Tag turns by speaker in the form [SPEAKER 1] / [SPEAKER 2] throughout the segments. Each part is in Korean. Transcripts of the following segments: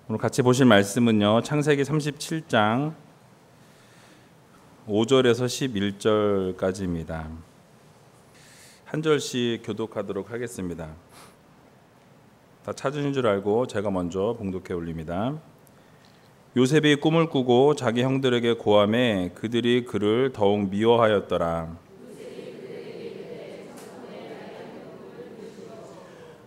[SPEAKER 1] 오늘 같이 보실 말씀은요. 창세기 37장 5절에서 11절까지입니다. 한 절씩 교독하도록 하겠습니다. 다 찾으신 줄 알고 제가 먼저 봉독해 올립니다. 요셉이 꿈을 꾸고 자기 형들에게 고하매 그들이 그를 더욱 미워하였더라.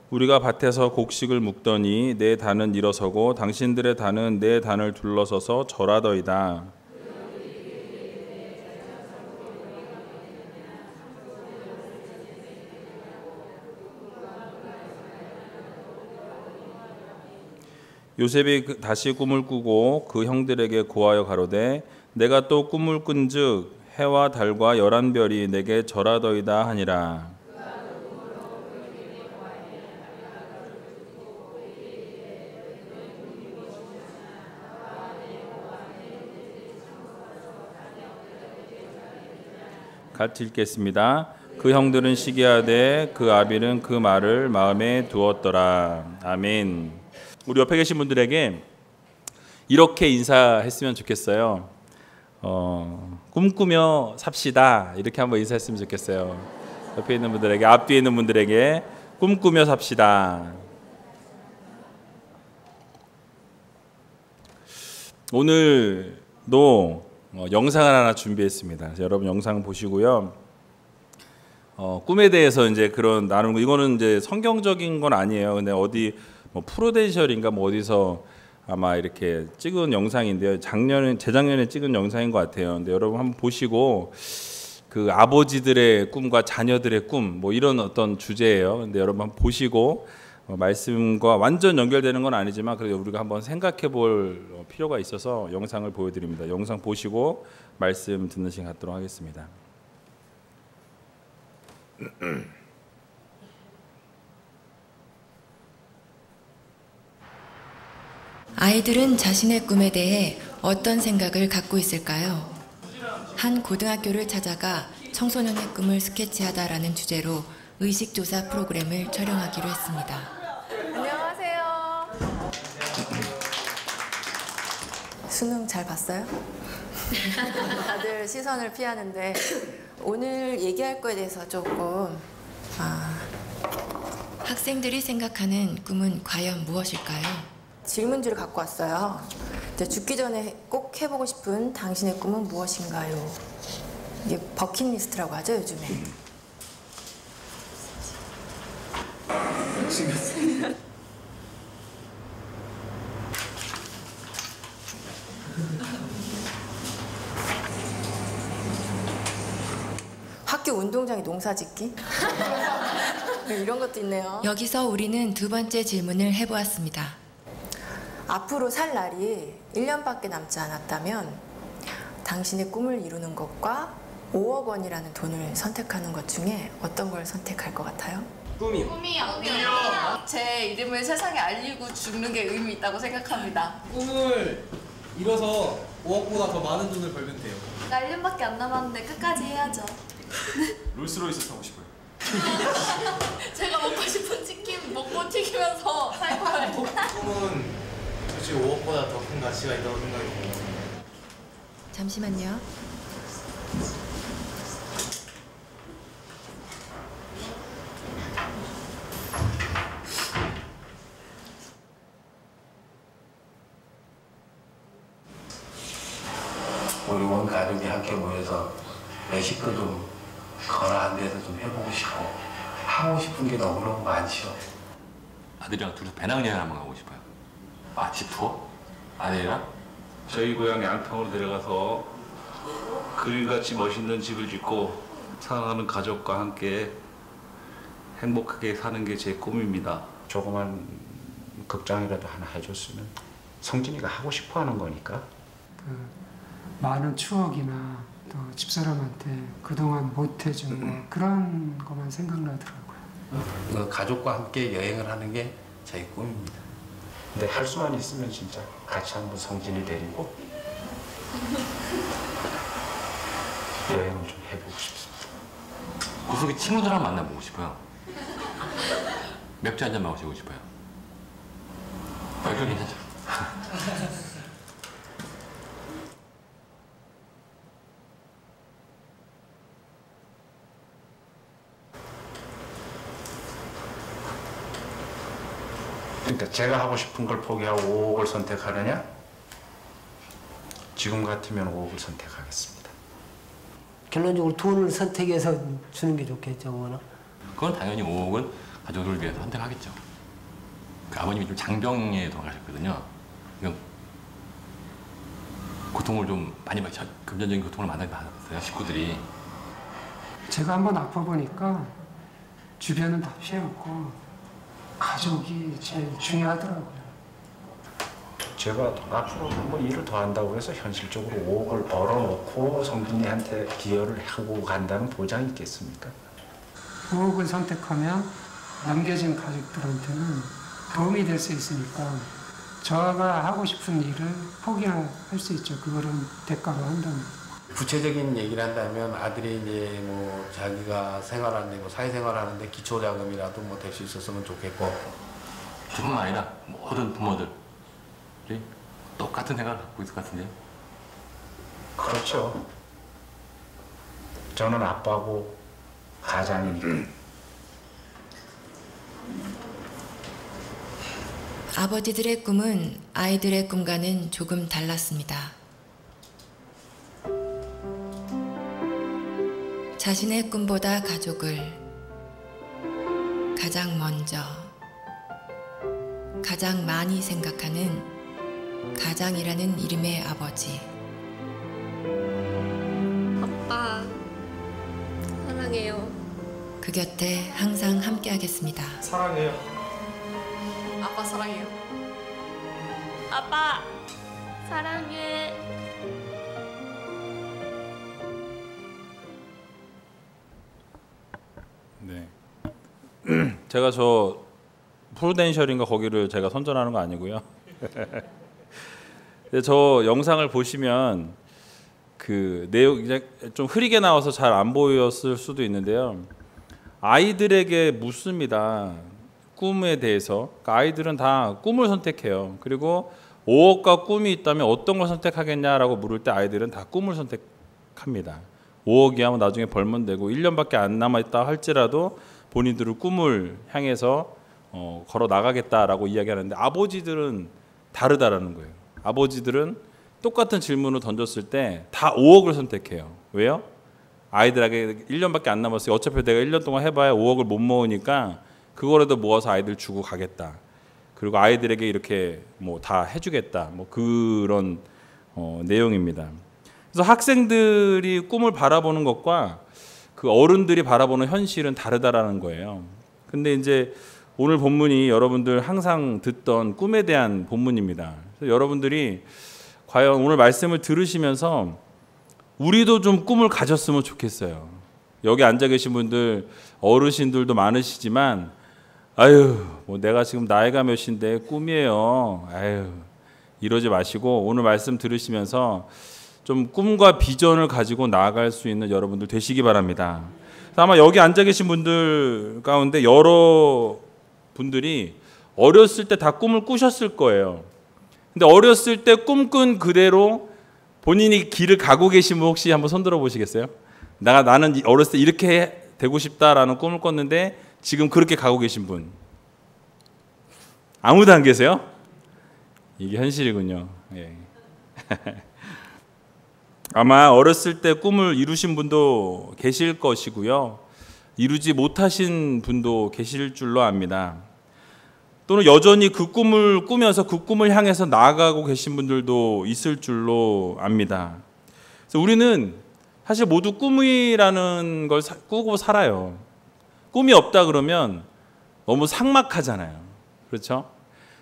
[SPEAKER 1] 우리가 밭에서 곡식을 묵더니 내 단은 일어서고 당신들의 단은 내 단을 둘러서서 절하더이다. 요셉이 다시 꿈을 꾸고 그 형들에게 고하여 가로되 내가 또 꿈을 꾼즉 해와 달과 11별이 내게 절하더이다 하니라. 같이 읽겠습니다. 그 형들은 시기하되 그 아비는 그 말을 마음에 두었더라. 아멘. 우리 옆에 계신 분들에게 이렇게 인사했으면 좋겠어요. 꿈꾸며 삽시다. 이렇게 한번 인사했으면 좋겠어요. 옆에 있는 분들에게, 앞뒤에 있는 분들에게 꿈꾸며 삽시다. 오늘도 영상을 하나 준비했습니다. 여러분 영상 보시고요. 꿈에 대해서 이제 그런 나누는 이거는 이제 성경적인 건 아니에요. 근데 어디 뭐 프로덴셜인가 뭐 어디서 아마 이렇게 찍은 영상인데요. 재작년에 찍은 영상인 것 같아요. 근데 여러분 한번 보시고 그 아버지들의 꿈과 자녀들의 꿈 뭐 이런 어떤 주제예요. 근데 여러분 한번 보시고 말씀과 완전 연결되는 건 아니지만 그래도 우리가 한번 생각해 볼 필요가 있어서 영상을 보여드립니다. 영상 보시고 말씀 듣는 시간 갖도록 하겠습니다.
[SPEAKER 2] 아이들은 자신의 꿈에 대해 어떤 생각을 갖고 있을까요? 한 고등학교를 찾아가 청소년의 꿈을 스케치하다라는 주제로 의식조사 프로그램을 촬영하기로 했습니다.
[SPEAKER 3] 안녕하세요. 수능 잘 봤어요? 다들 시선을 피하는데 오늘 얘기할 거에 대해서 조금
[SPEAKER 2] 학생들이 생각하는 꿈은 과연 무엇일까요?
[SPEAKER 3] 질문지를 갖고 왔어요. 죽기 전에 꼭 해보고 싶은 당신의 꿈은 무엇인가요? 이게 버킷리스트라고 하죠, 요즘에. 학교 운동장에 농사 짓기? 이런 것도 있네요.
[SPEAKER 2] 여기서 우리는 두 번째 질문을 해보았습니다.
[SPEAKER 3] 앞으로 살 날이 1년밖에 남지 않았다면 당신의 꿈을 이루는 것과 5억 원이라는 돈을 선택하는 것 중에 어떤 걸 선택할 것 같아요?
[SPEAKER 4] 꿈이요. 제 이름을 세상에 알리고 죽는 게 의미 있다고 생각합니다.
[SPEAKER 5] 꿈을 이뤄서 5억보다 더 많은 돈을 벌면 돼요.
[SPEAKER 4] 나 1년밖에 안 남았는데 끝까지 해야죠.
[SPEAKER 6] 롤스로이스 타고 싶어요.
[SPEAKER 4] 제가 먹고 싶은 치킨 먹고 튀기면서 살 거예요.
[SPEAKER 7] 꿈은 솔직히 5억보다 더 큰 가치가 있다고 생각이 듭니다.
[SPEAKER 2] 잠시만요.
[SPEAKER 8] 우리 온 가족이 함께 모여서 멕시코도 거나 한 데서 좀 해보고 싶고 하고 싶은 게 너무너무 많죠.
[SPEAKER 6] 아들이랑 둘이서 배낭여행 한번 가고 싶어요. 집 투어? 아들이랑?
[SPEAKER 9] 저희 고향 양평으로 내려가서 그림같이 멋있는 집을 짓고 사랑하는 가족과 함께 행복하게 사는 게 제 꿈입니다.
[SPEAKER 10] 조그만 극장이라도 하나 해줬으면 성진이가 하고 싶어하는 거니까.
[SPEAKER 11] 많은 추억이나 또 집사람한테 그동안 못 해준 거 그런 것만 생각나더라고요.
[SPEAKER 8] 가족과 함께 여행을 하는 게 저희 꿈입니다.
[SPEAKER 10] 근데 할 수만 있으면 진짜 같이 한번 성진이 데리고 여행을 좀 해보고 싶습니다.
[SPEAKER 6] 구석에 친구들 한번 만나보고 싶어요. 맥주 한잔 마시고 싶어요. 맥주 괜찮죠?
[SPEAKER 10] 그러니까 제가 하고 싶은 걸 포기하고 5억을 선택하느냐? 지금 같으면 5억을 선택하겠습니다.
[SPEAKER 12] 결론적으로 돈을 선택해서 주는 게 좋겠죠, 뭐나.
[SPEAKER 6] 그건 당연히 5억은 가족을 위해서 선택하겠죠. 그 아버님이 좀 장병에 돌아가셨거든요. 이건 고통을 좀 많이 받으셨, 금전적인 고통을 많이 받았어요, 식구들이.
[SPEAKER 11] 제가 한번 아파보니까 주변은 다 피해갔고 가족이 제일 중요하더라고요.
[SPEAKER 10] 제가 앞으로 한번 일을 더 한다고 해서 현실적으로 5억을 벌어놓고 성준이한테 기여를 하고 간다는 보장이 있겠습니까?
[SPEAKER 11] 5억을 선택하면 남겨진 가족들한테는 도움이 될 수 있으니까 저가 하고 싶은 일을 포기할 수 있죠. 그거를 대가로 한다면.
[SPEAKER 8] 구체적인 얘기를 한다면 아들이 이제 뭐 자기가 생활하는데 뭐 사회생활하는데 기초자금이라도 뭐 될 수 있었으면 좋겠고.
[SPEAKER 6] 저뿐만 아니라 모든 부모들이 똑같은 생각을 갖고 있을 것 같은데요.
[SPEAKER 10] 그렇죠. 저는 아빠고 가장이니까.
[SPEAKER 2] 아버지들의 꿈은 아이들의 꿈과는 조금 달랐습니다. 자신의 꿈보다 가족을 가장 먼저, 가장 많이 생각하는 가장이라는 이름의 아버지.
[SPEAKER 13] 아빠, 사랑해요.
[SPEAKER 2] 그 곁에 항상 함께하겠습니다.
[SPEAKER 5] 사랑해요.
[SPEAKER 4] 아빠 사랑해요.
[SPEAKER 13] 아빠, 사랑해.
[SPEAKER 1] 네. 제가 저 프루덴셜인가 거기를 제가 선전하는 거 아니고요. 저 영상을 보시면 그 내용 이제 좀 흐리게 나와서 잘 안 보였을 수도 있는데요. 아이들에게 묻습니다. 꿈에 대해서. 그러니까 아이들은 다 꿈을 선택해요. 그리고 5억과 꿈이 있다면 어떤 걸 선택하겠냐라고 물을 때 아이들은 다 꿈을 선택합니다. 5억이 하면 나중에 벌면 되고 1년밖에 안 남아있다 할지라도 본인들은 꿈을 향해서 걸어 나가겠다라고 이야기하는데 아버지들은 다르다라는 거예요. 아버지들은 똑같은 질문을 던졌을 때 다 5억을 선택해요. 왜요? 아이들에게 1년밖에 안 남았어요. 어차피 내가 1년 동안 해봐야 5억을 못 모으니까 그거라도 모아서 아이들 주고 가겠다. 그리고 아이들에게 이렇게 뭐 다 해주겠다. 뭐 그런 내용입니다. 그래서 학생들이 꿈을 바라보는 것과 그 어른들이 바라보는 현실은 다르다라는 거예요. 근데 이제 오늘 본문이 여러분들 항상 듣던 꿈에 대한 본문입니다. 그래서 여러분들이 과연 오늘 말씀을 들으시면서 우리도 좀 꿈을 가졌으면 좋겠어요. 여기 앉아 계신 분들 어르신들도 많으시지만 아유 뭐 내가 지금 나이가 몇인데 꿈이에요. 아유 이러지 마시고 오늘 말씀 들으시면서 좀 꿈과 비전을 가지고 나아갈 수 있는 여러분들 되시기 바랍니다. 아마 여기 앉아 계신 분들 가운데 여러 분들이 어렸을 때 다 꿈을 꾸셨을 거예요. 근데 어렸을 때 꿈꾼 그대로 본인이 길을 가고 계신 분 혹시 한번 손들어 보시겠어요? 나는 어렸을 때 이렇게 되고 싶다라는 꿈을 꿨는데 지금 그렇게 가고 계신 분 아무도 안 계세요? 이게 현실이군요. 예. 아마 어렸을 때 꿈을 이루신 분도 계실 것이고요. 이루지 못하신 분도 계실 줄로 압니다. 또는 여전히 그 꿈을 꾸면서 그 꿈을 향해서 나아가고 계신 분들도 있을 줄로 압니다. 그래서 우리는 사실 모두 꿈이라는 걸 꾸고 살아요. 꿈이 없다 그러면 너무 삭막하잖아요. 그렇죠?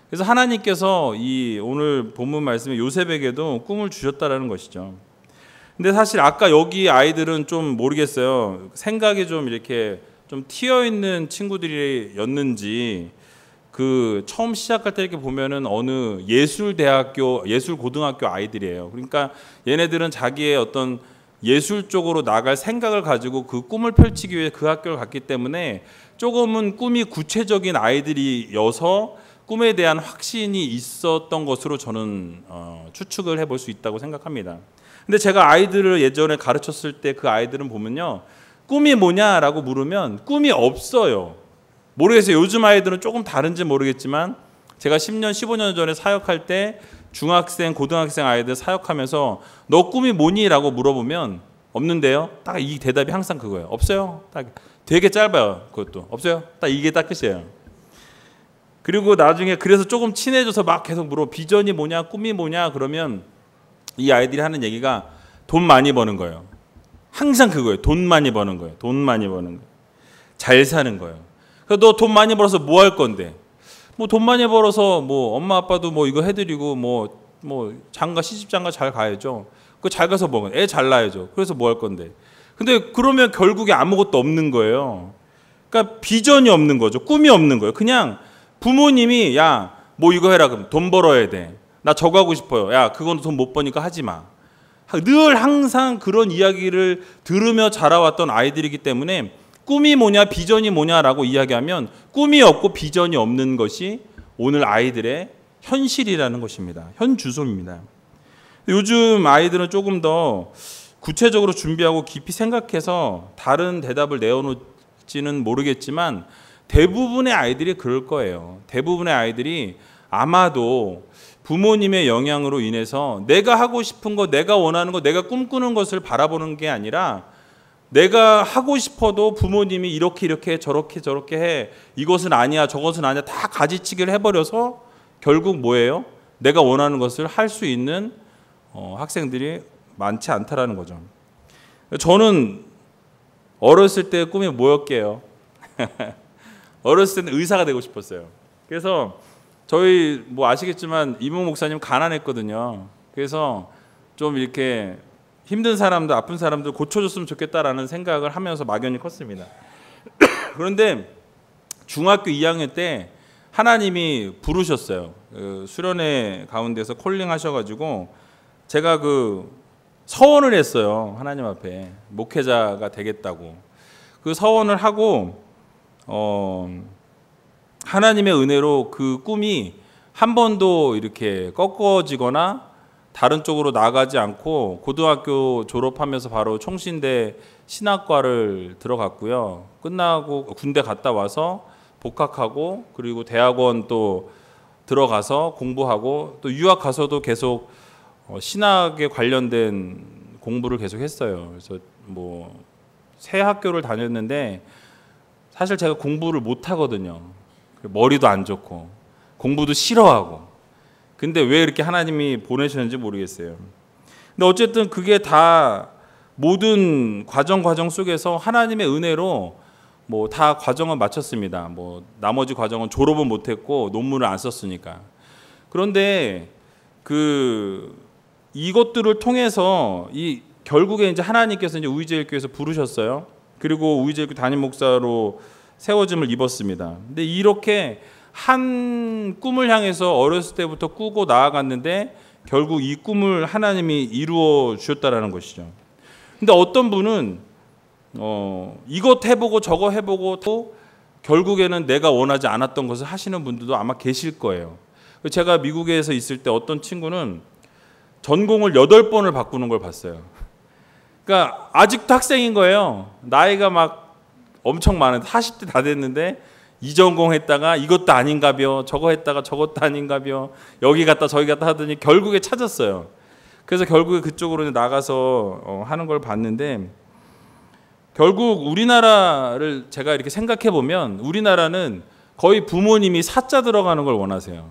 [SPEAKER 1] 그래서 하나님께서 이 오늘 본문 말씀에 요셉에게도 꿈을 주셨다라는 것이죠. 근데 사실 아까 여기 아이들은 좀 모르겠어요. 생각이 좀 이렇게 좀 튀어 있는 친구들이었는지 그 처음 시작할 때 이렇게 보면은 어느 예술대학교, 예술고등학교 아이들이에요. 그러니까 얘네들은 자기의 어떤 예술 쪽으로 나갈 생각을 가지고 그 꿈을 펼치기 위해 그 학교를 갔기 때문에 조금은 꿈이 구체적인 아이들이어서 꿈에 대한 확신이 있었던 것으로 저는 추측을 해볼 수 있다고 생각합니다. 근데 제가 아이들을 예전에 가르쳤을 때 그 아이들은 보면요, 꿈이 뭐냐라고 물으면 꿈이 없어요. 모르겠어요. 요즘 아이들은 조금 다른지 모르겠지만 제가 10년, 15년 전에 사역할 때 중학생, 고등학생 아이들 사역하면서 너 꿈이 뭐니? 라고 물어보면 없는데요. 딱 이 대답이 항상 그거예요. 없어요. 딱 되게 짧아요. 그것도 없어요. 딱 이게 딱 끝이에요. 그리고 나중에 그래서 조금 친해져서 막 계속 물어. 비전이 뭐냐, 꿈이 뭐냐 그러면 이 아이들이 하는 얘기가 돈 많이 버는 거예요. 항상 그거예요. 돈 많이 버는 거예요. 돈 많이 버는 거예요. 잘 사는 거예요. 그래서 너 돈 많이 벌어서 뭐 할 건데? 뭐 돈 많이 벌어서 뭐 엄마 아빠도 뭐 이거 해드리고 뭐 장가 시집 장가 잘 가야죠. 그 잘 가서 뭐 애 잘 낳아야죠. 그래서 뭐 할 건데? 근데 그러면 결국에 아무것도 없는 거예요. 그러니까 비전이 없는 거죠. 꿈이 없는 거예요. 그냥 부모님이 야 뭐 이거 해라 그럼 돈 벌어야 돼. 나 저거 하고 싶어요. 야 그건 돈 못 버니까 하지 마. 늘 항상 그런 이야기를 들으며 자라왔던 아이들이기 때문에 꿈이 뭐냐 비전이 뭐냐라고 이야기하면 꿈이 없고 비전이 없는 것이 오늘 아이들의 현실이라는 것입니다. 현주소입니다. 요즘 아이들은 조금 더 구체적으로 준비하고 깊이 생각해서 다른 대답을 내어놓지는 모르겠지만 대부분의 아이들이 그럴 거예요. 대부분의 아이들이 아마도 부모님의 영향으로 인해서 내가 하고 싶은 거, 내가 원하는 거, 내가 꿈꾸는 것을 바라보는 게 아니라 내가 하고 싶어도 부모님이 이렇게 저렇게 해. 이것은 아니야, 저것은 아니야. 다 가지치기를 해버려서 결국 뭐예요? 내가 원하는 것을 할 수 있는 학생들이 많지 않다라는 거죠. 저는 어렸을 때 꿈이 뭐였게요? 어렸을 때는 의사가 되고 싶었어요. 그래서 저희 뭐 아시겠지만 이몽 목사님 가난했거든요. 그래서 좀 이렇게 힘든 사람들, 아픈 사람들 고쳐줬으면 좋겠다라는 생각을 하면서 막연히 컸습니다. 그런데 중학교 2학년 때 하나님이 부르셨어요. 수련회 가운데서 콜링하셔가지고 제가 그 서원을 했어요. 하나님 앞에 목회자가 되겠다고. 그 서원을 하고 하나님의 은혜로 그 꿈이 한 번도 이렇게 꺾어지거나 다른 쪽으로 나가지 않고 고등학교 졸업하면서 바로 총신대 신학과를 들어갔고요. 끝나고 군대 갔다 와서 복학하고 그리고 대학원 또 들어가서 공부하고 또 유학 가서도 계속 신학에 관련된 공부를 계속 했어요. 그래서 뭐 새 학교를 다녔는데 사실 제가 공부를 못 하거든요. 머리도 안 좋고 공부도 싫어하고. 근데 왜 이렇게 하나님이 보내셨는지 모르겠어요. 근데 어쨌든 그게 다 모든 과정 속에서 하나님의 은혜로 뭐 다 과정은 마쳤습니다. 뭐 나머지 과정은 졸업은 못했고 논문을 안 썼으니까. 그런데 이것들을 통해서 결국에 이제 하나님께서 이제 우이제일교회에서 부르셨어요. 그리고 우이제일교회 담임 목사로 세워짐을 입었습니다. 근데 이렇게 한 꿈을 향해서 어렸을 때부터 꾸고 나아갔는데 결국 이 꿈을 하나님이 이루어 주셨다라는 것이죠. 근데 어떤 분은 이것 해보고 저거 해보고 또 결국에는 내가 원하지 않았던 것을 하시는 분들도 아마 계실 거예요. 제가 미국에서 있을 때 어떤 친구는 전공을 8번을 바꾸는 걸 봤어요. 그러니까 아직도 학생인 거예요. 나이가 막 엄청 많은데 40대 다 됐는데 이 전공했다가 이것도 아닌가벼, 저거 했다가 저것도 아닌가벼, 여기 갔다 저기 갔다 하더니 결국에 찾았어요. 그래서 결국에 그쪽으로 나가서 하는 걸 봤는데 결국 우리나라를 제가 이렇게 생각해 보면 우리나라는 거의 부모님이 사자 들어가는 걸 원하세요.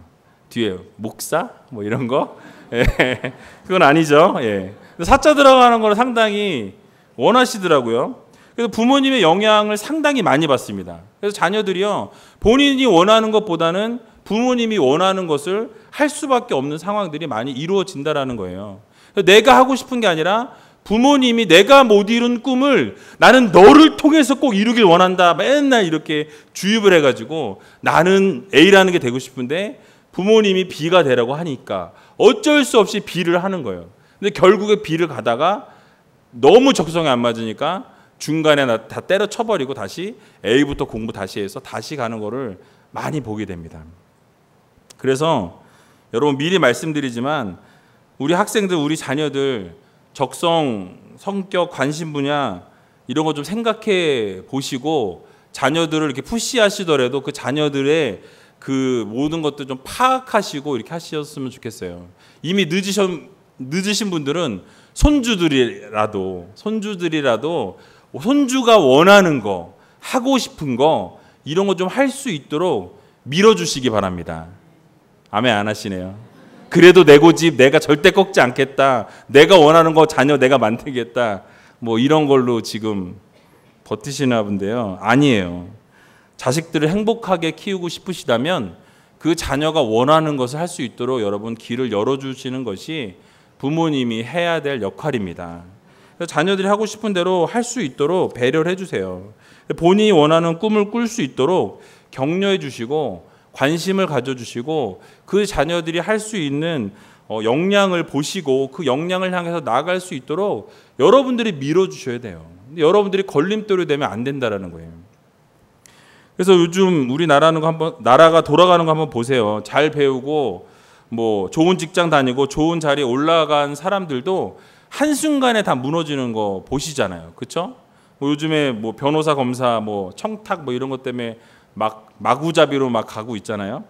[SPEAKER 1] 뒤에 목사 뭐 이런 거, 예. 그건 아니죠. 예. 사자 들어가는 걸 상당히 원하시더라고요. 그래서 부모님의 영향을 상당히 많이 받습니다. 그래서 자녀들이요 본인이 원하는 것보다는 부모님이 원하는 것을 할 수밖에 없는 상황들이 많이 이루어진다라는 거예요. 내가 하고 싶은 게 아니라 부모님이 내가 못 이룬 꿈을 나는 너를 통해서 꼭 이루길 원한다. 맨날 이렇게 주입을 해가지고 나는 A라는 게 되고 싶은데 부모님이 B가 되라고 하니까 어쩔 수 없이 B를 하는 거예요. 근데 결국에 B를 가다가 너무 적성에 안 맞으니까 중간에 다 때려쳐버리고 다시 A부터 공부 다시 해서 다시 가는 거를 많이 보게 됩니다. 그래서 여러분 미리 말씀드리지만 우리 학생들, 우리 자녀들 적성, 성격, 관심 분야 이런 거 좀 생각해 보시고 자녀들을 이렇게 푸시하시더라도 그 자녀들의 그 모든 것들 좀 파악하시고 이렇게 하셨으면 좋겠어요. 이미 늦으신 분들은 손주들이라도 손주가 원하는 거, 하고 싶은 거 이런 거 좀 할 수 있도록 밀어주시기 바랍니다. 아멘 안 하시네요. 그래도 내 고집 내가 절대 꺾지 않겠다. 내가 원하는 거 자녀 내가 만들겠다. 뭐 이런 걸로 지금 버티시나 본데요. 아니에요. 자식들을 행복하게 키우고 싶으시다면 그 자녀가 원하는 것을 할 수 있도록 여러분 길을 열어주시는 것이 부모님이 해야 될 역할입니다. 자녀들이 하고 싶은 대로 할 수 있도록 배려를 해주세요. 본인이 원하는 꿈을 꿀 수 있도록 격려해 주시고 관심을 가져주시고 그 자녀들이 할 수 있는 역량을 보시고 그 역량을 향해서 나아갈 수 있도록 여러분들이 밀어주셔야 돼요. 근데 여러분들이 걸림돌이 되면 안 된다라는 거예요. 그래서 요즘 우리나라가 돌아가는 거 한번 보세요. 잘 배우고 뭐 좋은 직장 다니고 좋은 자리에 올라간 사람들도 한순간에 다 무너지는 거 보시잖아요. 그렇죠? 뭐 요즘에 뭐 변호사, 검사, 뭐 청탁 뭐 이런 것 때문에 막 마구잡이로 막 가고 있잖아요.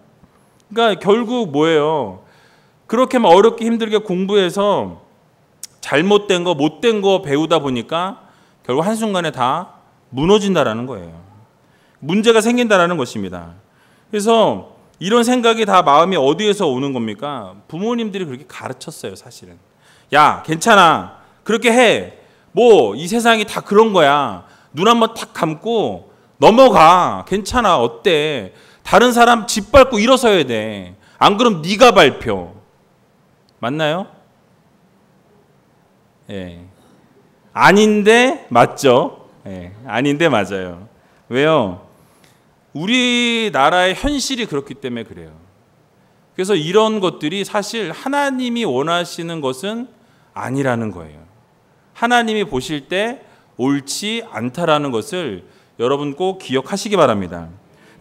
[SPEAKER 1] 그러니까 결국 뭐예요? 그렇게 막 어렵게 힘들게 공부해서 잘못된 거, 못된 거 배우다 보니까 결국 한순간에 다 무너진다라는 거예요. 문제가 생긴다라는 것입니다. 그래서 이런 생각이 다 마음이 어디에서 오는 겁니까? 부모님들이 그렇게 가르쳤어요, 사실은. 야, 괜찮아. 그렇게 해. 뭐 이 세상이 다 그런 거야. 눈 한번 탁 감고 넘어가. 괜찮아. 어때? 다른 사람 짓밟고 일어서야 돼. 안 그럼 네가 밟혀. 맞나요? 예. 아닌데 맞죠? 예. 아닌데 맞아요. 왜요? 우리나라의 현실이 그렇기 때문에 그래요. 그래서 이런 것들이 사실 하나님이 원하시는 것은 아니라는 거예요. 하나님이 보실 때 옳지 않다라는 것을 여러분 꼭 기억하시기 바랍니다.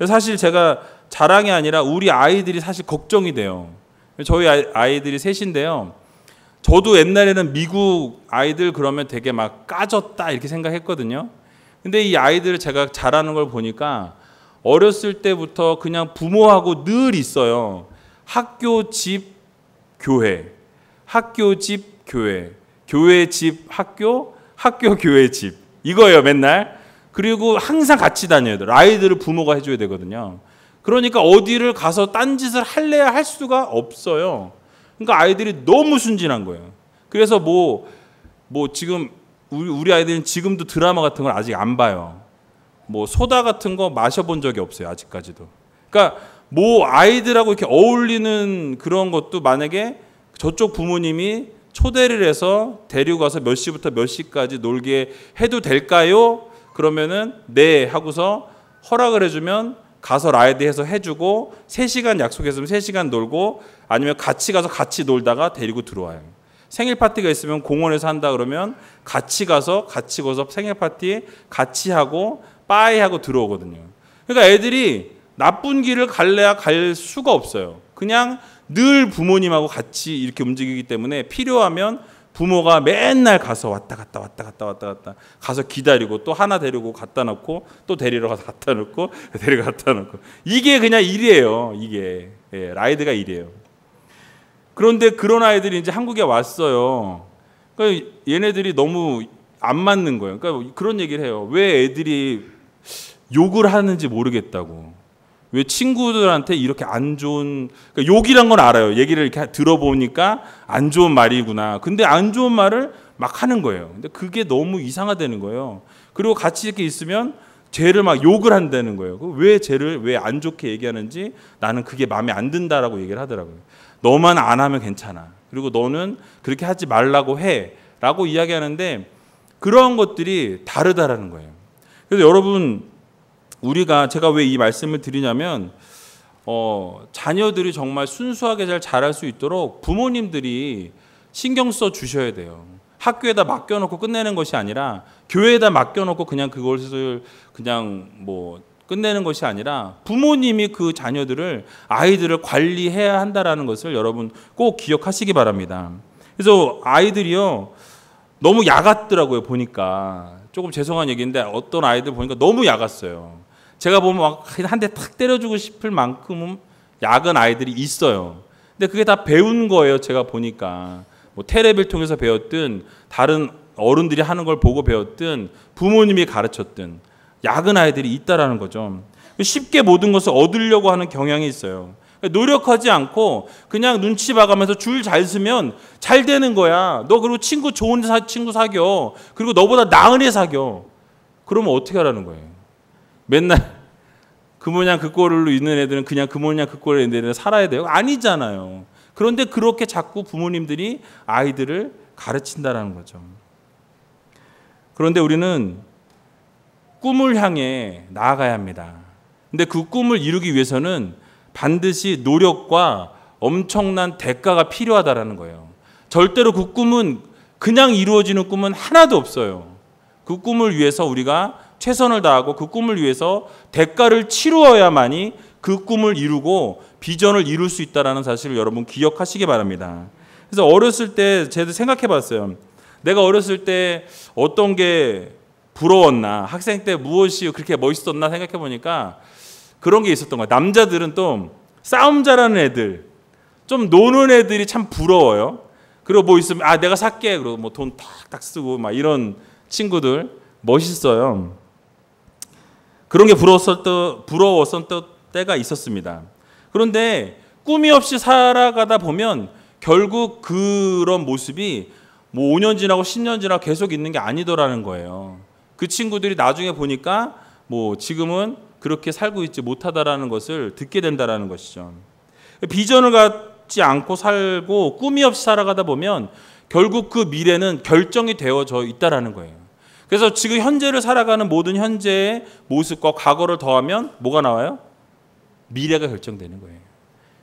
[SPEAKER 1] 사실 제가 자랑이 아니라 우리 아이들이 사실 걱정이 돼요. 저희 아이들이 셋인데요. 저도 옛날에는 미국 아이들 그러면 되게 막 까졌다 이렇게 생각했거든요. 근데 이 아이들을 제가 자라는 걸 보니까 어렸을 때부터 그냥 부모하고 늘 있어요. 학교, 집, 교회. 학교, 집, 교회. 교회, 집, 학교, 학교, 교회, 집. 이거예요, 맨날. 그리고 항상 같이 다녀야 돼요. 아이들을 부모가 해줘야 되거든요. 그러니까 어디를 가서 딴짓을 할래야 할 수가 없어요. 그러니까 아이들이 너무 순진한 거예요. 그래서 뭐 지금 우리 아이들은 지금도 드라마 같은 걸 아직 안 봐요. 뭐 소다 같은 거 마셔본 적이 없어요, 아직까지도. 그러니까 뭐 아이들하고 이렇게 어울리는 그런 것도 만약에 저쪽 부모님이 초대를 해서 데리고 가서 몇 시부터 몇 시까지 놀게 해도 될까요? 그러면은 네 하고서 허락을 해주면 가서 라이드해서 해주고 3시간 약속했으면 3시간 놀고 아니면 같이 가서 같이 놀다가 데리고 들어와요. 생일 파티가 있으면 공원에서 한다 그러면 같이 가서 생일 파티 같이 하고 빠이 하고 들어오거든요. 그러니까 애들이 나쁜 길을 갈래야 갈 수가 없어요. 그냥 늘 부모님하고 같이 이렇게 움직이기 때문에 필요하면 부모가 맨날 가서 왔다 갔다 가서 기다리고 또 하나 데리고 갖다 놓고 또 데리러 가서 갖다 놓고 데리고 갖다 놓고 이게 그냥 일이에요. 이게 라이드가 일이에요. 그런데 그런 아이들이 이제 한국에 왔어요. 그러니까 얘네들이 너무 안 맞는 거예요. 그러니까 그런 얘기를 해요. 왜 애들이 욕을 하는지 모르겠다고. 왜 친구들한테 이렇게 안 좋은, 그러니까 욕이란 건 알아요. 얘기를 이렇게 들어보니까 안 좋은 말이구나. 근데 안 좋은 말을 막 하는 거예요. 근데 그게 너무 이상하다는 거예요. 그리고 같이 이렇게 있으면 쟤를 막 욕을 한다는 거예요. 왜 쟤를 왜 안 좋게 얘기하는지 나는 그게 마음에 안 든다라고 얘기를 하더라고요. 너만 안 하면 괜찮아. 그리고 너는 그렇게 하지 말라고 해. 라고 이야기하는데 그런 것들이 다르다라는 거예요. 그래서 여러분, 제가 왜 이 말씀을 드리냐면 자녀들이 정말 순수하게 잘 자랄 수 있도록 부모님들이 신경 써 주셔야 돼요. 학교에다 맡겨놓고 끝내는 것이 아니라 교회에다 맡겨놓고 그냥 그것을 그냥 뭐 끝내는 것이 아니라 부모님이 그 자녀들을 아이들을 관리해야 한다라는 것을 여러분 꼭 기억하시기 바랍니다. 그래서 아이들이요 너무 야갔더라고요. 보니까 조금 죄송한 얘기인데 어떤 아이들 보니까 너무 야갔어요. 제가 보면 막 한 대 탁 때려주고 싶을 만큼 야간 아이들이 있어요. 근데 그게 다 배운 거예요. 제가 보니까 뭐 텔레비를 통해서 배웠든 다른 어른들이 하는 걸 보고 배웠든 부모님이 가르쳤든 야근 아이들이 있다라는 거죠. 쉽게 모든 것을 얻으려고 하는 경향이 있어요. 노력하지 않고 그냥 눈치 봐가면서 줄 잘 서면 잘 되는 거야. 너 그리고 친구 좋은 친구 사겨. 그리고 너보다 나은 애 사겨. 그러면 어떻게 하라는 거예요? 맨날 그 모양 그 꼴로 있는 애들은 그냥 그 모양 그 꼴로 있는 애들은 살아야 돼요? 아니잖아요. 그런데 그렇게 자꾸 부모님들이 아이들을 가르친다라는 거죠. 그런데 우리는 꿈을 향해 나아가야 합니다. 근데 그 꿈을 이루기 위해서는 반드시 노력과 엄청난 대가가 필요하다라는 거예요. 절대로 그 꿈은 그냥 이루어지는 꿈은 하나도 없어요. 그 꿈을 위해서 우리가 최선을 다하고 그 꿈을 위해서 대가를 치루어야만이 그 꿈을 이루고 비전을 이룰 수 있다는 사실을 여러분 기억하시기 바랍니다. 그래서 어렸을 때 제가 생각해 봤어요. 내가 어렸을 때 어떤 게 부러웠나, 학생 때 무엇이 그렇게 멋있었나 생각해 보니까 그런 게 있었던 거예요. 남자들은 또 싸움 잘하는 애들, 좀 노는 애들이 참 부러워요. 그리고 뭐 있으면 아 내가 살게 그러고 뭐 돈 탁탁 쓰고 막 이런 친구들 멋있어요. 그런 게 부러웠었던 때가 있었습니다. 그런데 꿈이 없이 살아가다 보면 결국 그런 모습이 뭐 5년 지나고 10년 지나고 계속 있는 게 아니더라는 거예요. 그 친구들이 나중에 보니까 뭐 지금은 그렇게 살고 있지 못하다라는 것을 듣게 된다라는 것이죠. 비전을 갖지 않고 살고 꿈이 없이 살아가다 보면 결국 그 미래는 결정이 되어져 있다라는 거예요. 그래서 지금 현재를 살아가는 모든 현재의 모습과 과거를 더하면 뭐가 나와요? 미래가 결정되는 거예요.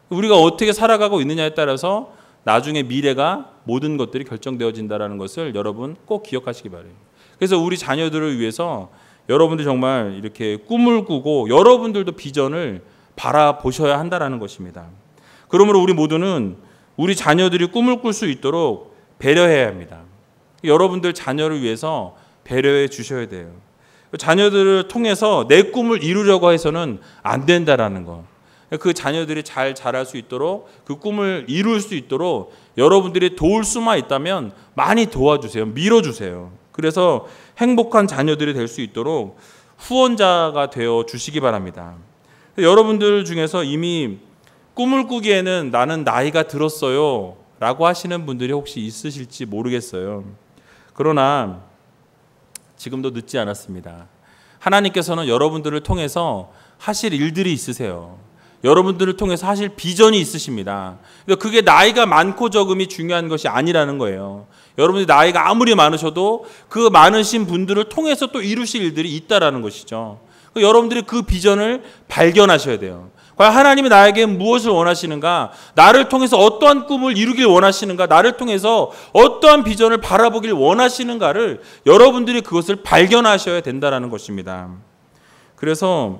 [SPEAKER 1] 우리가 어떻게 살아가고 있느냐에 따라서 나중에 미래가 모든 것들이 결정되어진다는 것을 여러분 꼭 기억하시기 바라요. 그래서 우리 자녀들을 위해서 여러분들 정말 이렇게 꿈을 꾸고 여러분들도 비전을 바라보셔야 한다는 것입니다. 그러므로 우리 모두는 우리 자녀들이 꿈을 꿀 수 있도록 배려해야 합니다. 여러분들 자녀를 위해서 배려해 주셔야 돼요. 자녀들을 통해서 내 꿈을 이루려고 해서는 안 된다라는 거. 그 자녀들이 잘 자랄 수 있도록 그 꿈을 이룰 수 있도록 여러분들이 도울 수만 있다면 많이 도와주세요. 밀어주세요. 그래서 행복한 자녀들이 될 수 있도록 후원자가 되어 주시기 바랍니다. 여러분들 중에서 이미 꿈을 꾸기에는 나는 나이가 들었어요 라고 하시는 분들이 혹시 있으실지 모르겠어요. 그러나 지금도 늦지 않았습니다. 하나님께서는 여러분들을 통해서 하실 일들이 있으세요. 여러분들을 통해서 하실 비전이 있으십니다. 그게 나이가 많고 적음이 중요한 것이 아니라는 거예요. 여러분들이 나이가 아무리 많으셔도 그 많으신 분들을 통해서 또 이루실 일들이 있다라는 것이죠. 여러분들이 그 비전을 발견하셔야 돼요. 과연 하나님이 나에게 무엇을 원하시는가? 나를 통해서 어떠한 꿈을 이루길 원하시는가? 나를 통해서 어떠한 비전을 바라보길 원하시는가를 여러분들이 그것을 발견하셔야 된다는 것입니다. 그래서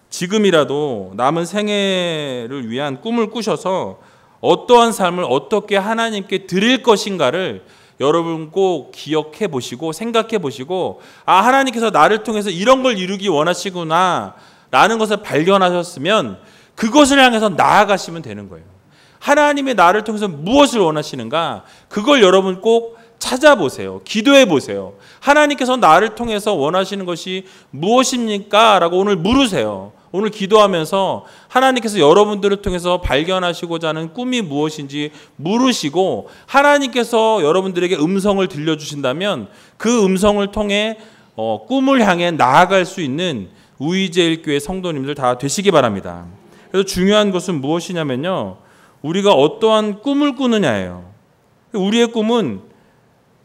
[SPEAKER 1] 지금이라도 남은 생애를 위한 꿈을 꾸셔서 어떠한 삶을 어떻게 하나님께 드릴 것인가를 여러분 꼭 기억해 보시고 생각해 보시고 아 하나님께서 나를 통해서 이런 걸 이루기 원하시구나 라는 것을 발견하셨으면 그것을 향해서 나아가시면 되는 거예요. 하나님이 나를 통해서 무엇을 원하시는가 그걸 여러분 꼭 찾아보세요. 기도해 보세요. 하나님께서 나를 통해서 원하시는 것이 무엇입니까? 라고 오늘 물으세요. 오늘 기도하면서 하나님께서 여러분들을 통해서 발견하시고자 하는 꿈이 무엇인지 물으시고 하나님께서 여러분들에게 음성을 들려주신다면 그 음성을 통해 꿈을 향해 나아갈 수 있는 우이제일교회 성도님들 다 되시기 바랍니다. 그래서 중요한 것은 무엇이냐면요. 우리가 어떠한 꿈을 꾸느냐예요. 우리의 꿈은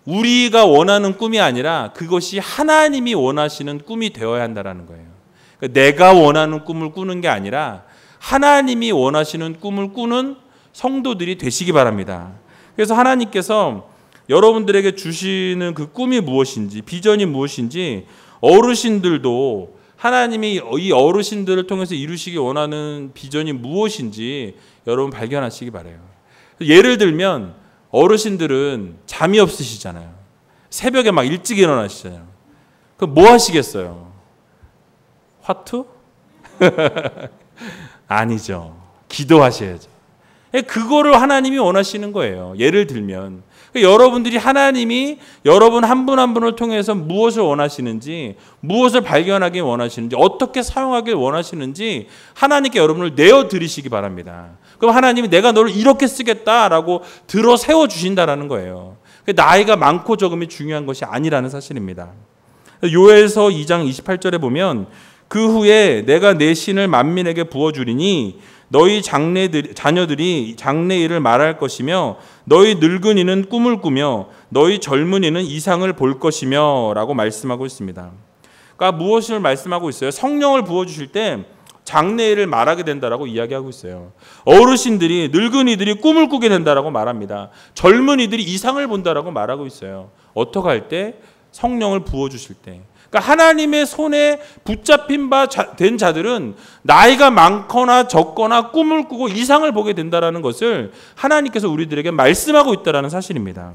[SPEAKER 1] 우리가 원하는 꿈이 아니라 그것이 하나님이 원하시는 꿈이 되어야 한다는 거예요. 내가 원하는 꿈을 꾸는 게 아니라 하나님이 원하시는 꿈을 꾸는 성도들이 되시기 바랍니다. 그래서 하나님께서 여러분들에게 주시는 그 꿈이 무엇인지 비전이 무엇인지 어르신들도 하나님이 이 어르신들을 통해서 이루시기 원하는 비전이 무엇인지 여러분 발견하시기 바라요. 예를 들면 어르신들은 잠이 없으시잖아요. 새벽에 막 일찍 일어나시잖아요. 그럼 뭐 하시겠어요? 화투? 아니죠. 기도하셔야죠. 그거를 하나님이 원하시는 거예요. 예를 들면 여러분들이 하나님이 여러분 한 분 한 분을 통해서 무엇을 원하시는지, 무엇을 발견하길 원하시는지, 어떻게 사용하길 원하시는지 하나님께 여러분을 내어드리시기 바랍니다. 그럼 하나님이 내가 너를 이렇게 쓰겠다라고 들어 세워주신다라는 거예요. 나이가 많고 적음이 중요한 것이 아니라는 사실입니다. 요엘서 2장 28절에 보면 그 후에 내가 내 신을 만민에게 부어주리니 너희 자녀들이 장래일을 말할 것이며 너희 늙은이는 꿈을 꾸며 너희 젊은이는 이상을 볼 것이며 라고 말씀하고 있습니다. 그러니까 무엇을 말씀하고 있어요? 성령을 부어주실 때 장래일을 말하게 된다라고 이야기하고 있어요. 어르신들이, 늙은이들이 꿈을 꾸게 된다라고 말합니다. 젊은이들이 이상을 본다라고 말하고 있어요. 어떻게 할 때? 성령을 부어주실 때. 그러니까 하나님의 손에 붙잡힌 바 된 자들은 나이가 많거나 적거나 꿈을 꾸고 이상을 보게 된다라는 것을 하나님께서 우리들에게 말씀하고 있다라는 사실입니다.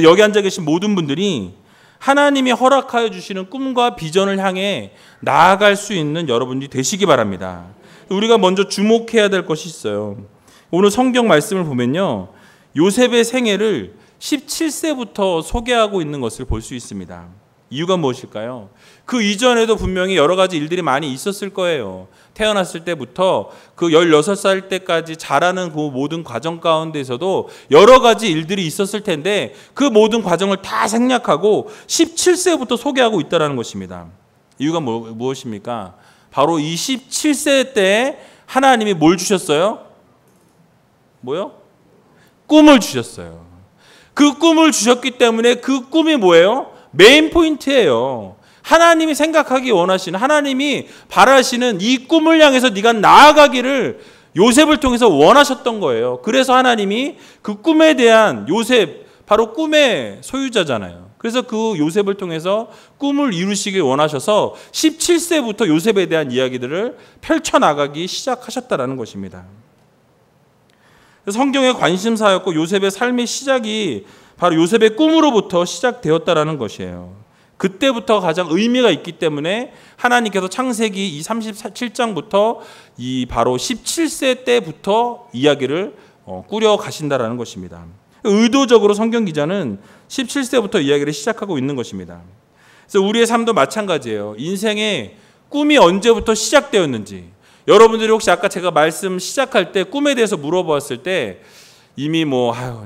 [SPEAKER 1] 여기 앉아 계신 모든 분들이 하나님이 허락하여 주시는 꿈과 비전을 향해 나아갈 수 있는 여러분이 되시기 바랍니다. 우리가 먼저 주목해야 될 것이 있어요. 오늘 성경 말씀을 보면요, 요셉의 생애를 17세부터 소개하고 있는 것을 볼 수 있습니다. 이유가 무엇일까요? 그 이전에도 분명히 여러 가지 일들이 많이 있었을 거예요. 태어났을 때부터 그 16살 때까지 자라는 그 모든 과정 가운데서도 여러 가지 일들이 있었을 텐데 그 모든 과정을 다 생략하고 17세부터 소개하고 있다는 것입니다. 이유가 무엇입니까? 바로 이 17세 때 하나님이 뭘 주셨어요? 뭐요? 꿈을 주셨어요. 그 꿈을 주셨기 때문에 그 꿈이 뭐예요? 메인 포인트예요. 하나님이 생각하기 원하시는, 하나님이 바라시는 이 꿈을 향해서 네가 나아가기를 요셉을 통해서 원하셨던 거예요. 그래서 하나님이 그 꿈에 대한 요셉, 바로 꿈의 소유자잖아요. 그래서 그 요셉을 통해서 꿈을 이루시길 원하셔서 17세부터 요셉에 대한 이야기들을 펼쳐나가기 시작하셨다는 것입니다. 성경의 관심사였고 요셉의 삶의 시작이 바로 요셉의 꿈으로부터 시작되었다라는 것이에요. 그때부터 가장 의미가 있기 때문에 하나님께서 창세기 이 37장부터 이 바로 17세 때부터 이야기를 꾸려 가신다라는 것입니다. 의도적으로 성경 기자는 17세부터 이야기를 시작하고 있는 것입니다. 그래서 우리의 삶도 마찬가지예요. 인생의 꿈이 언제부터 시작되었는지, 여러분들이 혹시 아까 제가 말씀 시작할 때 꿈에 대해서 물어보았을 때 이미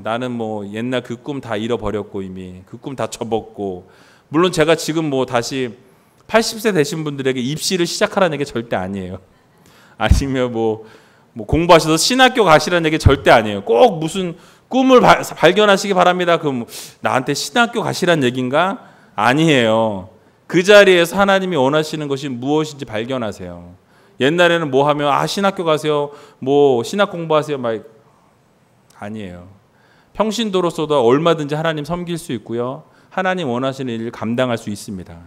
[SPEAKER 1] 나는 옛날 그 꿈 다 잃어버렸고 이미 그 꿈 다 접었고, 물론 제가 지금 다시 80세 되신 분들에게 입시를 시작하라는 얘기 절대 아니에요. 아니면 공부하셔서 신학교 가시라는 얘기 절대 아니에요. 꼭 무슨 꿈을 발견하시기 바랍니다. 그럼 나한테 신학교 가시라는 얘기인가? 아니에요. 그 자리에서 하나님이 원하시는 것이 무엇인지 발견하세요. 옛날에는 하면 신학교 가세요. 신학 공부하세요. 아니에요. 평신도로서도 얼마든지 하나님 섬길 수 있고요. 하나님 원하시는 일을 감당할 수 있습니다.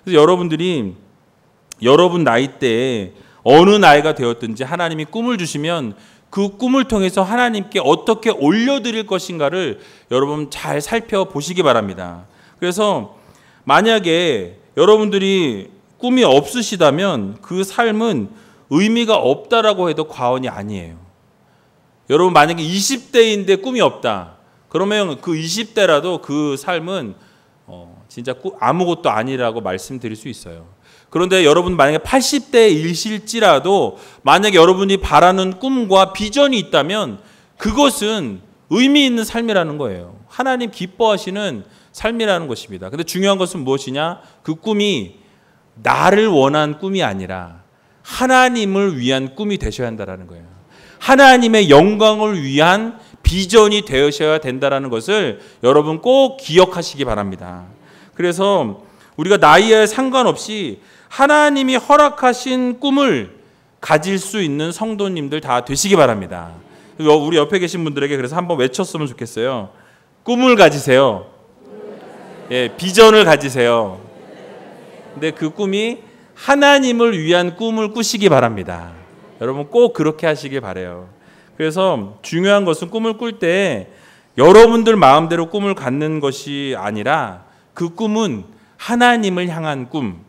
[SPEAKER 1] 그래서 여러분들이 여러분 나이대에 어느 나이가 되었든지 하나님이 꿈을 주시면 그 꿈을 통해서 하나님께 어떻게 올려드릴 것인가를 여러분 잘 살펴보시기 바랍니다. 그래서 만약에 여러분들이 꿈이 없으시다면 그 삶은 의미가 없다라고 해도 과언이 아니에요. 여러분 만약에 20대인데 꿈이 없다. 그러면 그 20대라도 그 삶은 진짜 아무것도 아니라고 말씀드릴 수 있어요. 그런데 여러분 만약에 80대이실지라도 만약에 여러분이 바라는 꿈과 비전이 있다면 그것은 의미 있는 삶이라는 거예요. 하나님 기뻐하시는 삶이라는 것입니다. 근데 중요한 것은 무엇이냐? 그 꿈이 나를 원한 꿈이 아니라 하나님을 위한 꿈이 되셔야 한다는 거예요. 하나님의 영광을 위한 비전이 되셔야 된다는 것을 여러분 꼭 기억하시기 바랍니다. 그래서 우리가 나이에 상관없이 하나님이 허락하신 꿈을 가질 수 있는 성도님들 다 되시기 바랍니다. 우리 옆에 계신 분들에게 그래서 한번 외쳤으면 좋겠어요. 꿈을 가지세요. 예, 비전을 가지세요. 근데 그 꿈이 하나님을 위한 꿈을 꾸시기 바랍니다. 여러분 꼭 그렇게 하시길 바라요. 그래서 중요한 것은 꿈을 꿀 때 여러분들 마음대로 꿈을 갖는 것이 아니라 그 꿈은 하나님을 향한 꿈,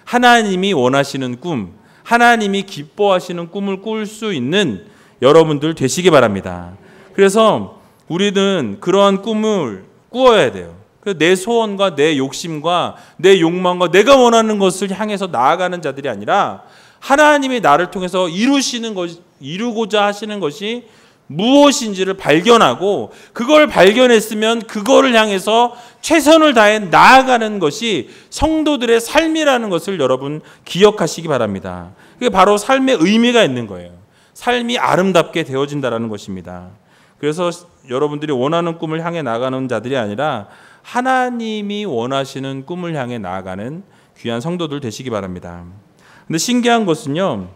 [SPEAKER 1] 하나님이 원하시는 꿈, 하나님이 기뻐하시는 꿈을 꿀 수 있는 여러분들 되시기 바랍니다. 그래서 우리는 그러한 꿈을 꾸어야 돼요. 내 소원과 내 욕심과 내 욕망과 내가 원하는 것을 향해서 나아가는 자들이 아니라 하나님이 나를 통해서 이루고자 하시는 것이 무엇인지를 발견하고 그걸 발견했으면 그거를 향해서 최선을 다해 나아가는 것이 성도들의 삶이라는 것을 여러분 기억하시기 바랍니다. 그게 바로 삶의 의미가 있는 거예요. 삶이 아름답게 되어진다는 것입니다. 그래서 여러분들이 원하는 꿈을 향해 나가는 자들이 아니라 하나님이 원하시는 꿈을 향해 나아가는 귀한 성도들 되시기 바랍니다. 근데 신기한 것은요,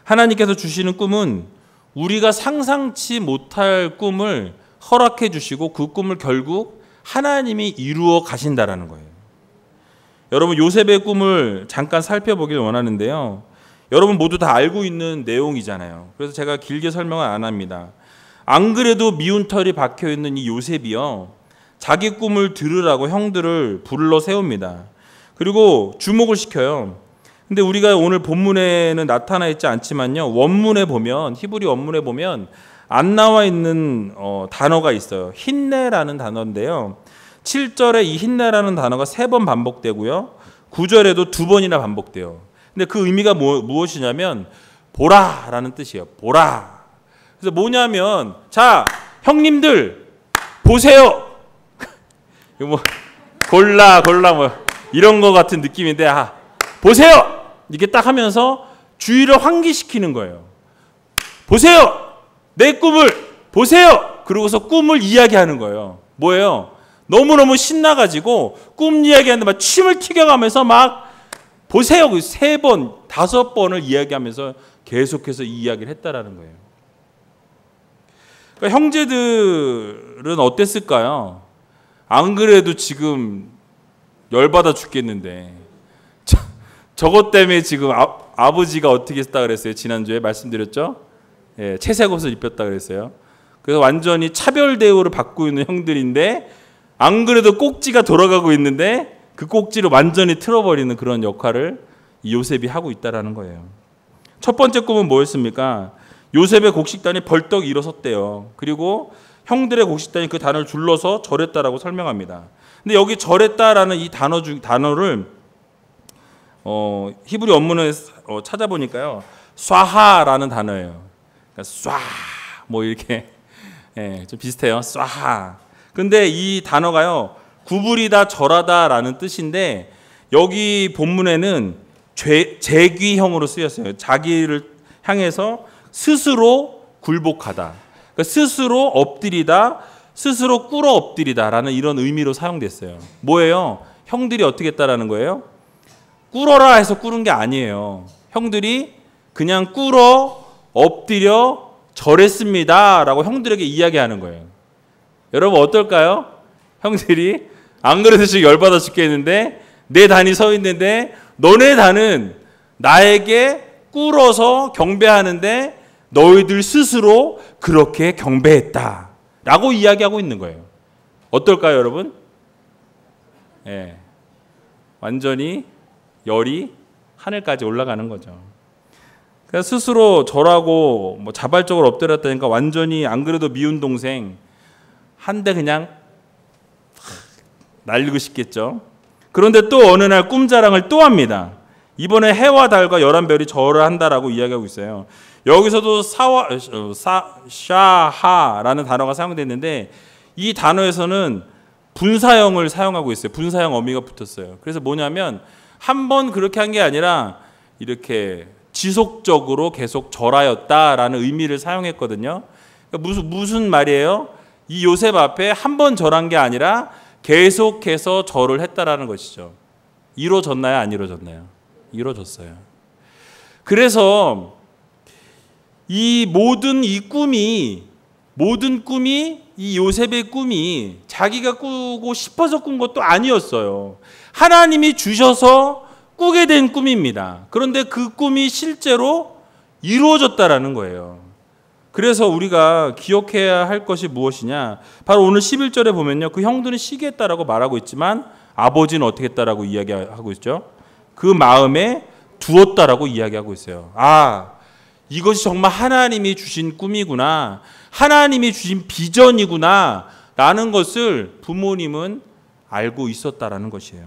[SPEAKER 1] 하나님께서 주시는 꿈은 우리가 상상치 못할 꿈을 허락해 주시고 그 꿈을 결국 하나님이 이루어 가신다라는 거예요. 여러분 요셉의 꿈을 잠깐 살펴보길 원하는데요. 여러분 모두 다 알고 있는 내용이잖아요. 그래서 제가 길게 설명을 안 합니다. 안 그래도 미운 털이 박혀 있는 이 요셉이요, 자기 꿈을 들으라고 형들을 불러 세웁니다. 그리고 주목을 시켜요. 근데 우리가 오늘 본문에는 나타나 있지 않지만요, 원문에 보면, 히브리 원문에 보면 안 나와 있는 단어가 있어요. 힌내라는 단어인데요, 7절에 이 힌내라는 단어가 3번 반복되고요, 9절에도 2번이나 반복돼요. 근데 그 의미가 무엇이냐면 보라라는 뜻이에요. 보라. 그래서 뭐냐면, 자 형님들 보세요. 이거 뭐 골라 뭐 이런 거 같은 느낌인데, 보세요. 이렇게 딱 하면서 주의를 환기시키는 거예요. 보세요. 내 꿈을 보세요. 그러고서 꿈을 이야기하는 거예요. 뭐예요? 너무너무 신나가지고 꿈 이야기하는데 막 침을 튀겨가면서 막 보세요. 3번, 5번을 이야기하면서 계속해서 이 이야기를 했다라는 거예요. 그러니까 형제들은 어땠을까요? 안 그래도 지금 열받아 죽겠는데 저것 때문에 지금 아버지가 어떻게 했다 그랬어요? 지난주에 말씀드렸죠? 예, 채색 옷을 입혔다 그랬어요. 그래서 완전히 차별 대우를 받고 있는 형들인데 안 그래도 꼭지가 돌아가고 있는데 그 꼭지를 완전히 틀어버리는 그런 역할을 이 요셉이 하고 있다라는 거예요. 첫 번째 꿈은 뭐였습니까? 요셉의 곡식단이 벌떡 일어섰대요. 그리고 형들의 곡식단이 그 단어를 둘러서 절했다라고 설명합니다. 근데 여기 절했다라는 이 단어를 히브리 원문을 찾아보니까요, 쏴하라는 단어예요. 그러니까 쏴 뭐 이렇게, 예, 좀 비슷해요. 쏴하. 근데 이 단어가요, 구부리다 절하다라는 뜻인데 여기 본문에는 재귀형으로 쓰였어요. 자기를 향해서 스스로 굴복하다, 그러니까 스스로 엎드리다, 스스로 꿇어 엎드리다라는 이런 의미로 사용됐어요. 뭐예요? 형들이 어떻게 했다라는 거예요? 꿇어라 해서 꿇은 게 아니에요. 형들이 그냥 꿇어 엎드려 절했습니다 라고 형들에게 이야기하는 거예요. 여러분 어떨까요? 형들이 안 그래도 지금 열받아 죽겠는데 내 단이 서 있는데 너네 단은 나에게 꿇어서 경배하는데 너희들 스스로 그렇게 경배했다 라고 이야기하고 있는 거예요. 어떨까요 여러분? 예, 완전히 열이 하늘까지 올라가는 거죠. 그래서 스스로 절하고 뭐 자발적으로 엎드렸다니까 완전히 안 그래도 미운 동생 한 대 그냥 날리고 싶겠죠. 그런데 또 어느 날 꿈자랑을 또 합니다. 이번에 해와 달과 11별이 절을 한다라고 이야기하고 있어요. 여기서도 샤하라는 단어가 사용됐는데 이 단어에서는 분사형을 사용하고 있어요. 분사형 어미가 붙었어요. 그래서 뭐냐면 한 번 그렇게 한 게 아니라 이렇게 지속적으로 계속 절하였다라는 의미를 사용했거든요. 그러니까 무슨 말이에요? 이 요셉 앞에 한 번 절한 게 아니라 계속해서 절을 했다라는 것이죠. 이루어졌나요? 안 이루어졌나요? 이루어졌어요. 그래서 이 모든 꿈이 이 요셉의 꿈이 자기가 꾸고 싶어서 꾼 것도 아니었어요. 하나님이 주셔서 꾸게 된 꿈입니다. 그런데 그 꿈이 실제로 이루어졌다라는 거예요. 그래서 우리가 기억해야 할 것이 무엇이냐? 바로 오늘 11절에 보면요. 그 형들은 시기했다라고 말하고 있지만 아버지는 어떻게 했다라고 이야기하고 있죠? 그 마음에 두었다라고 이야기하고 있어요. 아, 이것이 정말 하나님이 주신 꿈이구나. 하나님이 주신 비전이구나. 라는 것을 부모님은 알고 있었다라는 것이에요.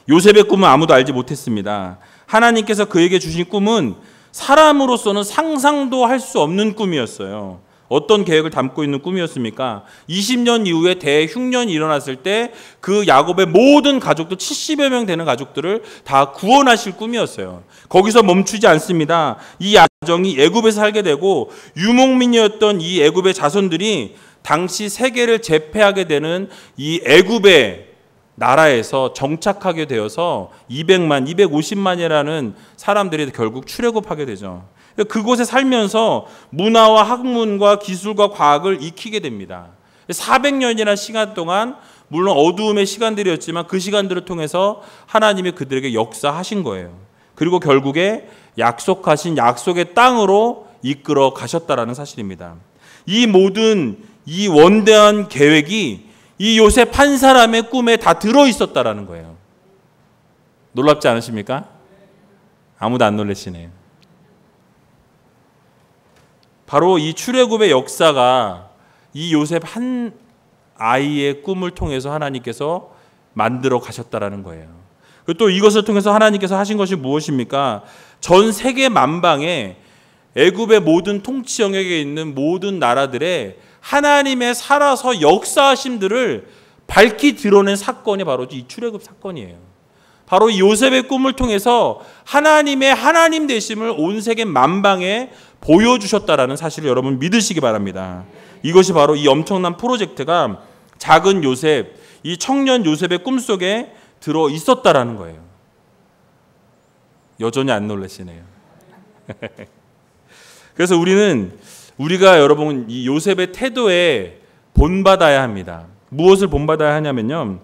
[SPEAKER 1] 요셉의 꿈은 아무도 알지 못했습니다. 하나님께서 그에게 주신 꿈은 사람으로서는 상상도 할 수 없는 꿈이었어요. 어떤 계획을 담고 있는 꿈이었습니까? 20년 이후에 대흉년이 일어났을 때 그 야곱의 모든 가족들 70여 명 되는 가족들을 다 구원하실 꿈이었어요. 거기서 멈추지 않습니다. 이 야정이 애굽에서 살게 되고 유목민이었던 이 애굽의 자손들이 당시 세계를 제패하게 되는 이 애굽의 나라에서 정착하게 되어서 200만, 250만이라는 사람들이 결국 출애굽하게 되죠. 그곳에 살면서 문화와 학문과 기술과 과학을 익히게 됩니다. 400년이나 시간 동안 물론 어두움의 시간들이었지만 그 시간들을 통해서 하나님이 그들에게 역사하신 거예요. 그리고 결국에 약속하신 약속의 땅으로 이끌어 가셨다라는 사실입니다. 이 모든 이 원대한 계획이 이 요셉 한 사람의 꿈에 다 들어있었다라는 거예요. 놀랍지 않으십니까? 아무도 안 놀라시네요. 바로 이 출애굽의 역사가 이 요셉 한 아이의 꿈을 통해서 하나님께서 만들어 가셨다라는 거예요. 또 이것을 통해서 하나님께서 하신 것이 무엇입니까? 전 세계 만방에 애굽의 모든 통치 영역에 있는 모든 나라들의 하나님의 살아서 역사하심들을 밝히 드러낸 사건이 바로 이 출애굽 사건이에요. 바로 이 요셉의 꿈을 통해서 하나님의 하나님 되심을 온 세계 만방에 보여주셨다라는 사실을 여러분 믿으시기 바랍니다. 이것이 바로 이 엄청난 프로젝트가 작은 요셉, 이 청년 요셉의 꿈속에 들어 있었다라는 거예요. 여전히 안 놀라시네요. 그래서 우리가 여러분 이 요셉의 태도에 본받아야 합니다. 무엇을 본받아야 하냐면요.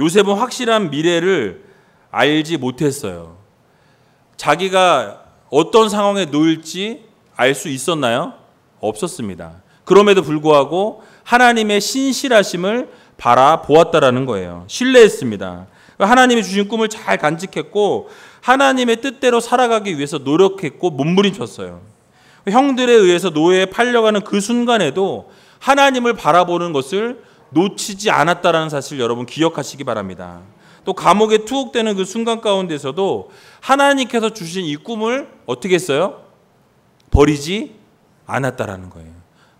[SPEAKER 1] 요셉은 확실한 미래를 알지 못했어요. 자기가 어떤 상황에 놓일지 알 수 있었나요? 없었습니다. 그럼에도 불구하고 하나님의 신실하심을 바라보았다라는 거예요. 신뢰했습니다. 하나님이 주신 꿈을 잘 간직했고 하나님의 뜻대로 살아가기 위해서 노력했고 몸부림쳤어요. 형들에 의해서 노예에 팔려가는 그 순간에도 하나님을 바라보는 것을 놓치지 않았다라는 사실 여러분 기억하시기 바랍니다. 또 감옥에 투옥되는 그 순간 가운데서도 하나님께서 주신 이 꿈을 어떻게 했어요? 버리지 않았다라는 거예요.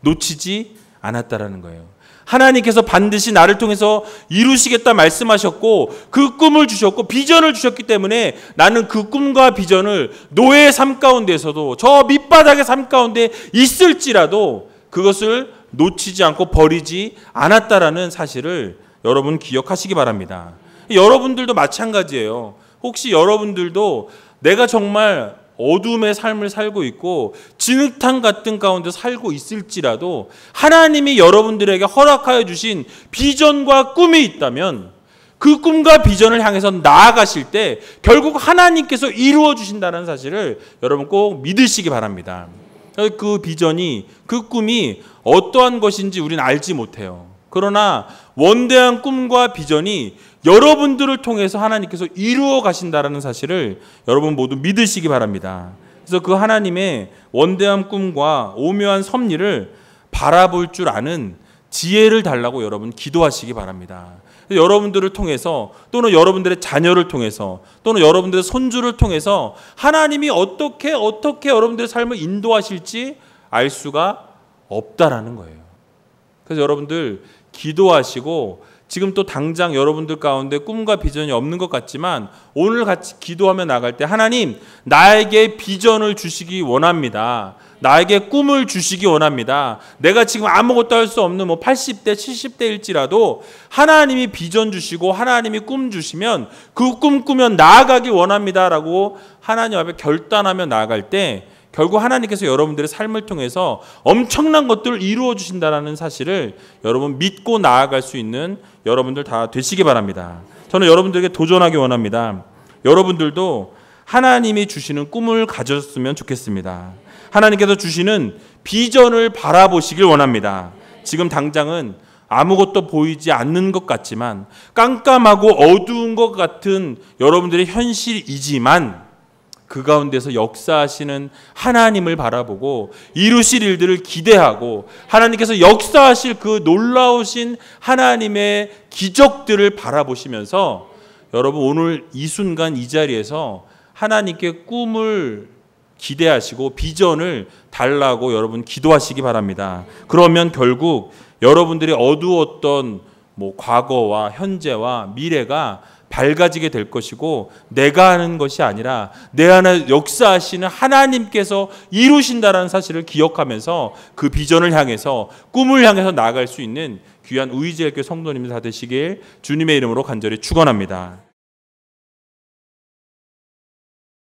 [SPEAKER 1] 놓치지 않았다라는 거예요. 하나님께서 반드시 나를 통해서 이루시겠다 말씀하셨고 그 꿈을 주셨고 비전을 주셨기 때문에 나는 그 꿈과 비전을 노예의 삶 가운데서도 저 밑바닥의 삶 가운데 있을지라도 그것을 놓치지 않고 버리지 않았다라는 사실을 여러분 기억하시기 바랍니다. 여러분들도 마찬가지예요. 혹시 여러분들도 내가 정말 어둠의 삶을 살고 있고 진흙탕 같은 가운데 살고 있을지라도 하나님이 여러분들에게 허락하여 주신 비전과 꿈이 있다면 그 꿈과 비전을 향해서 나아가실 때 결국 하나님께서 이루어 주신다는 사실을 여러분 꼭 믿으시기 바랍니다. 그 비전이, 그 꿈이 어떠한 것인지 우리는 알지 못해요. 그러나 원대한 꿈과 비전이 여러분들을 통해서 하나님께서 이루어 가신다는 사실을 여러분 모두 믿으시기 바랍니다. 그래서 그 하나님의 원대한 꿈과 오묘한 섭리를 바라볼 줄 아는 지혜를 달라고 여러분 기도하시기 바랍니다. 여러분들을 통해서 또는 여러분들의 자녀를 통해서 또는 여러분들의 손주를 통해서 하나님이 어떻게 여러분들의 삶을 인도하실지 알 수가 없다라는 거예요. 그래서 여러분들 기도하시고 지금 또 당장 여러분들 가운데 꿈과 비전이 없는 것 같지만 오늘 같이 기도하며 나갈 때 하나님 나에게 비전을 주시기 원합니다. 나에게 꿈을 주시기 원합니다. 내가 지금 아무것도 할 수 없는 80대 70대일지라도 하나님이 비전 주시고 하나님이 꿈 주시면 그 꿈 꾸면 나아가기 원합니다라고 하나님 앞에 결단하며 나아갈 때 결국 하나님께서 여러분들의 삶을 통해서 엄청난 것들을 이루어 주신다는 사실을 여러분 믿고 나아갈 수 있는 여러분들 다 되시기 바랍니다. 저는 여러분들에게 도전하기 원합니다. 여러분들도 하나님이 주시는 꿈을 가졌으면 좋겠습니다. 하나님께서 주시는 비전을 바라보시길 원합니다. 지금 당장은 아무것도 보이지 않는 것 같지만, 깜깜하고 어두운 것 같은 여러분들의 현실이지만, 그 가운데서 역사하시는 하나님을 바라보고 이루실 일들을 기대하고 하나님께서 역사하실 그 놀라우신 하나님의 기적들을 바라보시면서 여러분 오늘 이 순간 이 자리에서 하나님께 꿈을 기대하시고 비전을 달라고 여러분 기도하시기 바랍니다. 그러면 결국 여러분들이 어두웠던 과거와 현재와 미래가 밝아지게 될 것이고, 내가 하는 것이 아니라 내 안에 역사하시는 하나님께서 이루신다라는 사실을 기억하면서 그 비전을 향해서, 꿈을 향해서 나아갈 수 있는 귀한 우이지엘교 성도님들 다 되시길 주님의 이름으로 간절히 축원합니다.